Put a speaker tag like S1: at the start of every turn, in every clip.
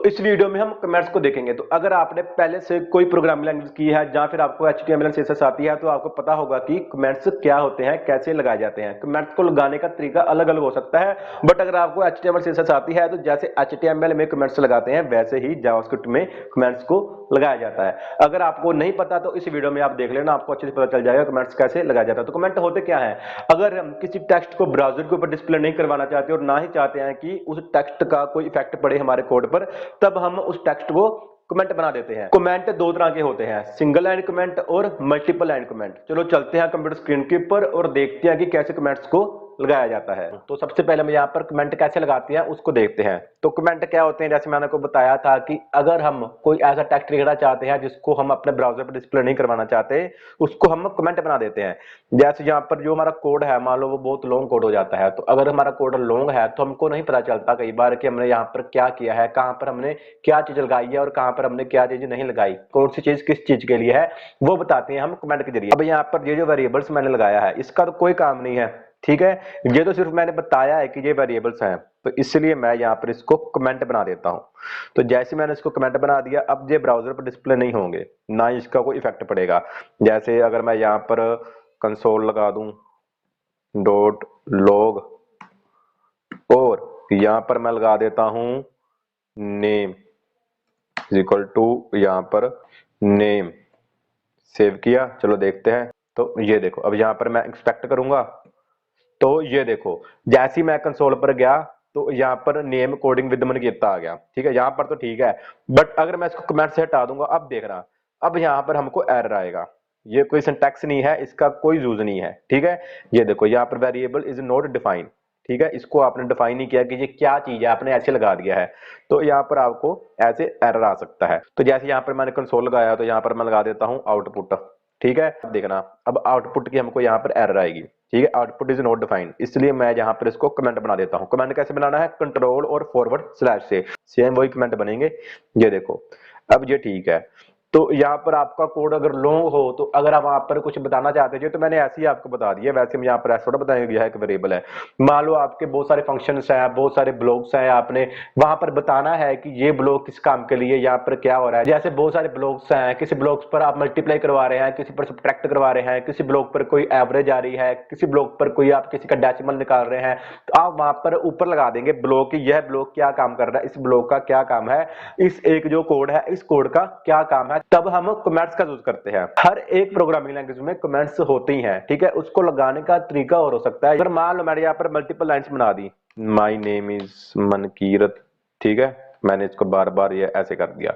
S1: इस वीडियो में हम कमेंट्स को देखेंगे। तो अगर आपने पहले से कोई प्रोग्रामिंग लैंग्वेज की है या फिर आपको HTML CSS आती है तो आपको पता होगा कि कमेंट्स क्या होते हैं, कैसे लगाए जाते हैं। कमेंट्स को लगाने का तरीका अलग अलग हो सकता है, बट अगर आपको HTML CSS आती है तो जैसे HTML में कमेंट्स लगाते हैं वैसे ही जावास्क्रिप्ट में कमेंट्स को लगाया जाता है। अगर आपको नहीं पता तो इस वीडियो में आप देख लेना, आपको अच्छे से पता चल जाएगा कमेंट्स कैसे लगाया जाता है। तो कमेंट होते क्या है, अगर हम किसी टेक्स्ट को ब्राउजर के ऊपर डिस्प्ले नहीं करवाना चाहते और ना ही चाहते हैं कि उस टेक्स्ट का कोई इफेक्ट पड़े हमारे कोड पर, तब हम उस टेक्स्ट को कमेंट बना देते हैं। कमेंट दो तरह के होते हैं, सिंगल लाइन कमेंट और मल्टीपल लाइन कमेंट। चलो चलते हैं कंप्यूटर स्क्रीन के ऊपर और देखते हैं कि कैसे कमेंट्स को लगाया जाता है। तो सबसे पहले हम यहाँ पर कमेंट कैसे लगाते हैं उसको देखते हैं। तो कमेंट क्या होते हैं, जैसे मैंने आपको बताया था कि अगर हम कोई ऐसा टेक्स्ट लिखना चाहते हैं जिसको हम अपने ब्राउजर पर डिस्प्ले नहीं करवाना चाहते, उसको हम कमेंट बना देते हैं। जैसे यहाँ पर जो हमारा कोड है, मान लो वो बहुत लॉन्ग कोड हो जाता है, तो अगर हमारा कोड लॉन्ग है तो हमको नहीं पता चलता कई बार कि हमने यहाँ पर क्या किया है, कहाँ पर हमने क्या चीज लगाई है और कहाँ पर हमने क्या चीज नहीं लगाई, कौन सी चीज किस चीज के लिए है, वो बताते हैं हम कमेंट के जरिए। अब यहाँ पर ये जो वेरिएबल्स मैंने लगाया है इसका तो कोई काम नहीं है, ठीक है, ये तो सिर्फ मैंने बताया है कि ये वेरिएबल्स हैं, तो इसलिए मैं यहाँ पर इसको कमेंट बना देता हूं। तो जैसे मैंने इसको कमेंट बना दिया, अब ये ब्राउजर पर डिस्प्ले नहीं होंगे, ना इसका कोई इफेक्ट पड़ेगा। जैसे अगर मैं यहाँ पर कंसोल लगा दूं डॉट लॉग और यहां पर मैं लगा देता हूं नेम इक्वल टू यहां पर नेम, सेव किया, चलो देखते हैं। तो ये देखो, अब यहां पर मैं एक्सपेक्ट करूंगा तो ये देखो जैसे ही मैं कंसोल पर गया तो यहाँ पर नेम कोडिंग विद मनकीरता आ गया, ठीक है, यहाँ पर तो ठीक है। बट अगर मैं इसको कमेंट से हटा दूंगा, अब देखना, अब यहाँ पर हमको एरर आएगा। ये कोई सिंटैक्स नहीं है, इसका कोई यूज नहीं है, ठीक है। ये देखो यहाँ पर वेरिएबल इज नॉट डिफाइंड, ठीक है, इसको आपने डिफाइन नहीं किया कि ये क्या चीज है, आपने ऐसे लगा दिया है, तो यहाँ पर आपको ऐसे एरर आ सकता है। तो जैसे यहाँ पर मैंने कंसोल लगाया तो यहाँ पर मैं लगा देता हूँ आउटपुट, ठीक है। अब देखना, अब आउटपुट की हमको यहाँ पर एरर आएगी, ठीक है, आउटपुट इज नॉट डिफाइंड, इसलिए मैं यहाँ पर इसको कमेंट बना देता हूँ। कमेंट कैसे बनाना है, कंट्रोल और फॉरवर्ड स्लैश से सेम वही कमेंट बनेंगे। ये देखो अब ये ठीक है। तो यहाँ पर आपका कोड अगर लॉन्ग हो तो अगर आप वहां पर कुछ बताना चाहते हैं तो मैंने ऐसे ही आपको बता दिया, वैसे में यहाँ पर ऐसा थोड़ा बताया गया है कि वेरिएबल है। मान लो आपके बहुत सारे फंक्शंस हैं, बहुत सारे ब्लॉक्स हैं, आपने वहां पर बताना है कि ये ब्लॉक किस काम के लिए यहाँ पर क्या हो रहा है। जैसे बहुत सारे ब्लॉक्स हैं, किसी ब्लॉक्स पर आप मल्टीप्लाई करवा रहे हैं, किसी पर सब्ट्रैक्ट करवा रहे हैं, किसी ब्लॉक पर कोई एवरेज आ रही है, किसी ब्लॉक पर कोई आप किसी का डेसिमल निकाल रहे हैं, तो आप वहां पर ऊपर लगा देंगे ब्लॉक, यह ब्लॉक क्या काम कर रहा है, इस ब्लॉक का क्या काम है, इस एक जो कोड है इस कोड का क्या काम है, तब हम कमेंट्स का यूज करते हैं। हर एक प्रोग्रामिंग लैंग्वेज में कमेंट्स होती हैं, ठीक है, उसको लगाने का तरीका और हो सकता है। अगर मान लो मैंने यहाँ पर मल्टीपल लाइंस बना दी, माय नेम इज मनकीरत, ठीक है, मैंने इसको बार बार ये ऐसे कर दिया,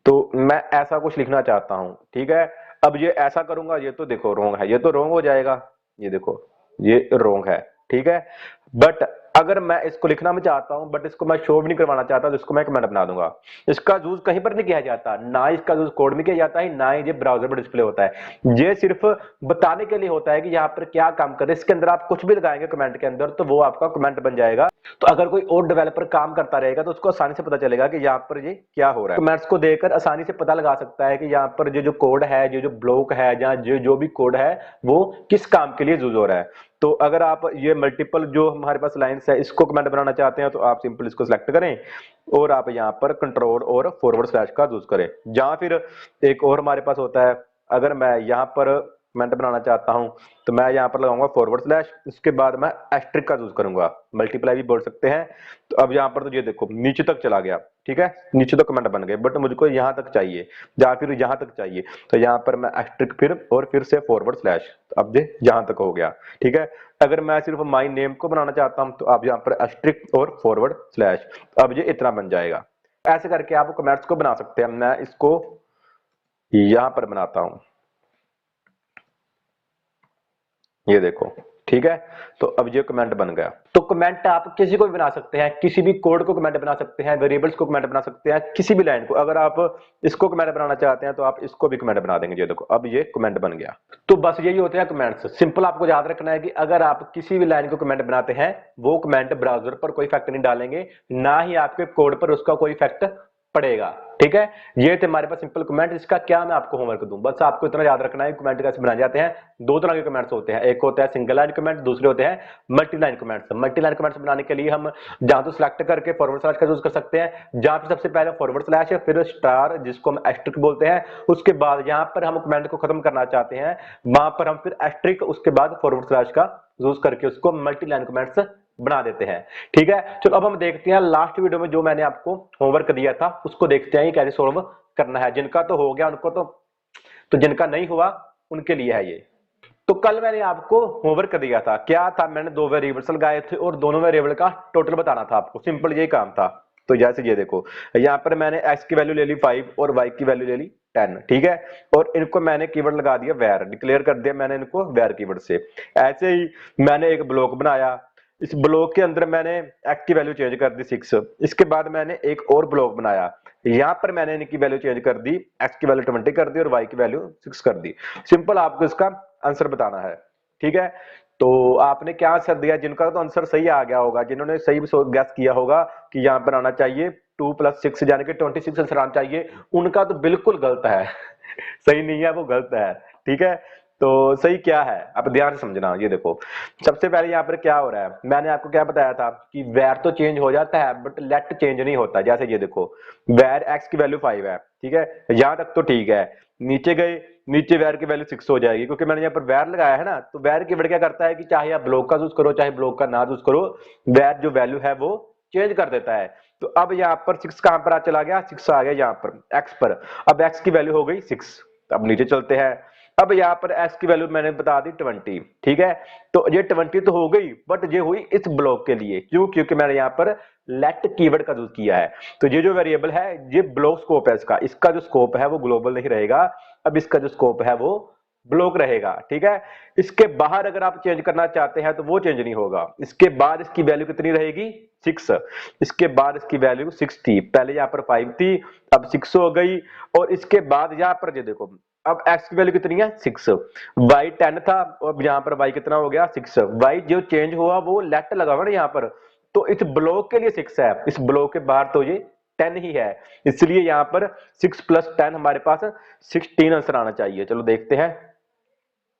S1: तो मैं ऐसा कुछ लिखना चाहता हूं, ठीक है। अब ये ऐसा करूंगा, ये तो देखो रोंग है, ये तो रोंग हो जाएगा, ये देखो ये रोंग है, ठीक है। बट अगर मैं इसको लिखना भी चाहता हूं बट इसको मैं शो भी नहीं करवाना चाहता तो इसको मैं कमेंट बना दूंगा। इसका यूज कहीं पर नहीं किया जाता, ना इसका यूज कोड में किया जाता है, ना ही ये ब्राउजर पर डिस्प्ले होता है। ये सिर्फ बताने के लिए होता है कि यहाँ पर क्या काम करे। इसके अंदर आप कुछ भी लगाएंगे कमेंट के अंदर तो वो आपका कमेंट बन जाएगा। तो अगर कोई और डेवलपर काम करता रहेगा तो उसको आसानी से पता चलेगा कि यहाँ पर ये क्या हो रहा है। कमेंट्स को देखकर आसानी से पता लगा सकता है कि यहाँ पर जो कोड है, जो ब्लॉक है, या जो भी कोड है वो किस काम के लिए यूज हो रहा है। तो अगर आप ये मल्टीपल जो हमारे पास लाइंस है इसको कमेंट बनाना चाहते हैं तो आप सिंपल इसको सिलेक्ट करें और आप यहाँ पर कंट्रोल और फॉरवर्ड स्लैश का यूज करें। या फिर एक और हमारे पास होता है, अगर मैं यहाँ पर कमेंट बनाना चाहता हूं तो मैं यहाँ पर लगाऊंगा फॉरवर्ड स्लैश, उसके बाद मैं एस्ट्रिक का यूज करूंगा, मल्टीप्लाई भी बोल सकते हैं। तो अब यहाँ पर तो ये देखो नीचे तक चला गया, ठीक है, नीचे तक कमेंट बन गए, बट मुझको यहाँ तक चाहिए या फिर यहाँ तक चाहिए, तो यहाँ पर मैं एस्ट्रिक फिर से फॉरवर्ड स्लैश, तो अब ये यहाँ तक हो गया, ठीक है। अगर मैं सिर्फ माई नेम को बनाना चाहता हूं तो आप यहाँ पर एस्ट्रिक और फॉरवर्ड स्लैश, अब ये इतना बन जाएगा। ऐसे करके आप कमेंट्स को बना सकते हैं। मैं इसको यहां पर बनाता हूं, ये देखो, ठीक है। तो अब ये कमेंट बन गया। तो कमेंट आप किसी को भी बना सकते हैं, किसी भी कोड को कमेंट बना सकते हैं, वेरिएबल्स को कमेंट बना सकते हैं, किसी भी लाइन को। अगर आप इसको कमेंट बनाना चाहते हैं तो आप इसको भी कमेंट बना देंगे। ये देखो अब ये कमेंट बन गया। तो बस यही होते हैं कमेंट्स। सिंपल आपको याद रखना है कि अगर आप किसी भी लाइन को कमेंट बनाते हैं वो कमेंट ब्राउजर पर कोई इफेक्ट नहीं डालेंगे, ना ही आपके कोड पर उसका कोई इफेक्ट पड़ेगा। ठीक है, ये थे हमारे पास सिंपल कमेंट। इसका क्या मैं आपको होमवर्क दूं, बस आपको इतना याद रखना है कमेंट कैसे बनाए जाते हैं। दो तरह के कमेंट्स होते हैं, एक होता है सिंगल लाइन कमेंट, दूसरे होते हैं multi line comments. Multi line comments बनाने के लिए हम जहां तो सिलेक्ट करके फॉरवर्ड स्लैश का यूज कर सकते हैं, जहां पे सबसे पहले फॉरवर्ड स्लैश है, फिर स्टार जिसको हम एस्ट्रिक बोलते हैं, उसके बाद जहां पर हम कमेंट को खत्म करना चाहते हैं वहां पर हम फिर एस्ट्रिक उसके बाद फॉरवर्ड स्लैश का यूज करके उसको मल्टी लाइन कमेंट्स बना देते हैं। ठीक है, चलो अब हम देखते हैं लास्ट वीडियो में जो मैंने आपको होमवर्क दिया था उसको देखते हैं कैसे सोल्व करना है। जिनका तो हो गया उनको तो जिनका नहीं हुआ उनके लिए है ये। तो कल मैंने आपको होमवर्क दिया था, क्या था, मैंने दो वेरिएबल्स लगाए थे और दोनों वेरिएबल का टोटल बताना था आपको, सिंपल यही काम था। तो जैसे ये देखो, यहाँ पर मैंने x की वैल्यू ले ली 5 और y की वैल्यू ले ली 10। ठीक है, और इनको मैंने कीवर्ड लगा दिया वैर, डिक्लेयर कर दिया मैंने इनको वैर कीवर्ड से। ऐसे ही मैंने एक ब्लॉक बनाया, इस ब्लॉक के अंदर मैंने x की वैल्यू चेंज कर दी 6। इसके बाद मैंने एक और ब्लॉक बनाया, यहां पर मैंने इनकी वैल्यू चेंज कर दी, x की वैल्यू 20 कर दी और y की वैल्यू 6 कर दी। सिंपल आपको इसका आंसर बताना है। ठीक है, तो आपने क्या आंसर दिया, जिनका तो आंसर सही आ गया होगा, जिन्होंने सही गैस किया होगा कि यहाँ पर आना चाहिए 2 + 6 यानी कि 26 आंसर आना चाहिए, उनका तो बिल्कुल गलत है। सही नहीं है, वो गलत है। ठीक है, तो सही क्या है आप ध्यान से समझना। ये देखो, सबसे पहले यहाँ पर क्या हो रहा है, मैंने आपको क्या बताया था कि वैर तो चेंज हो जाता है बट लेट चेंज नहीं होता। जैसे ये देखो, वैर x की वैल्यू 5 है, ठीक है, यहां तक तो ठीक है, नीचे गए, नीचे वैर की वैल्यू 6 हो जाएगी, क्योंकि मैंने यहाँ पर वैर लगाया है ना। तो वैर कीवर्ड क्या करता है कि चाहे आप ब्लॉक का यूज करो चाहे ब्लॉक का ना यूज करो, वैर जो वैल्यू है वो चेंज कर देता है। तो अब यहाँ पर 6 कहां पर चला गया, 6 आ गया यहाँ पर x पर। अब x की वैल्यू हो गई 6। अब नीचे चलते हैं, अब यहाँ पर x की वैल्यू मैंने बता दी 20। ठीक है, तो ये 20 तो हो गई, बट ये हुई इस ब्लॉक के लिए, क्यों, क्योंकि मैंने यहाँ पर लेट कीवर्ड का यूज किया है। तो ये जो वेरिएबल है ये ब्लॉक स्कोप है इसका जो स्कोप है वो ग्लोबल नहीं रहेगा, अब इसका जो स्कोप है वो ब्लॉक रहेगा। ठीक है, इसके बाहर अगर आप चेंज करना चाहते हैं तो वो चेंज नहीं होगा। इसके बाद इसकी वैल्यू कितनी रहेगी, 6। इसके बाद इसकी वैल्यू 6 थी, पहले यहाँ पर 5 थी, अब 6 हो गई। और इसके बाद यहाँ पर ये देखो, अब x की वैल्यू कितनी है 6, y 10 था और यहाँ पर y कितना हो गया 6। y जो चेंज हुआ वो लेट लगा हुआ ना यहाँ पर, तो इस ब्लॉक के लिए 6 है, इस ब्लॉक के बाहर तो ये 10 ही है, इसलिए यहाँ पर 6 + 10 हमारे पास 16 आंसर आना चाहिए। चलो देखते हैं,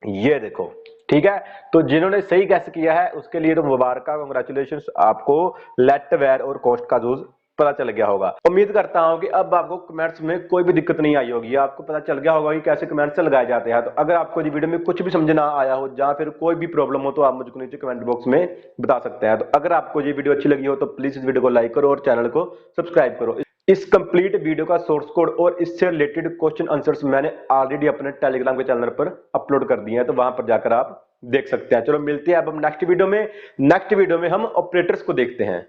S1: ये देखो। ठीक है, तो जिन्होंने सही गैस किया है उसके लिए तो मुबारक, कांग्रेचुलेशंस, आपको लेट वेर और कॉस्ट का यूज पता चल गया होगा। उम्मीद करता हूं कि अब आपको कमेंट्स में कोई भी दिक्कत नहीं आई होगी, आपको पता चल गया होगा कि कैसे कमेंट्स लगाए जाते हैं। तो अगर आपको ये वीडियो में कुछ भी समझ ना आया हो या फिर कोई भी प्रॉब्लम हो तो आप मुझको नीचे कमेंट बॉक्स में बता सकते हैं। तो अगर आपको ये वीडियो अच्छी लगी हो तो प्लीज इस वीडियो को लाइक करो और चैनल को सब्सक्राइब करो। इस कंप्लीट वीडियो का सोर्स कोड और इससे रिलेटेड क्वेश्चन आंसर्स मैंने ऑलरेडी अपने टेलीग्राम के चैनल पर अपलोड कर दिए हैं, तो वहां पर जाकर आप देख सकते हैं। चलो मिलते हैं अब हम नेक्स्ट वीडियो में हम ऑपरेटर्स को देखते हैं।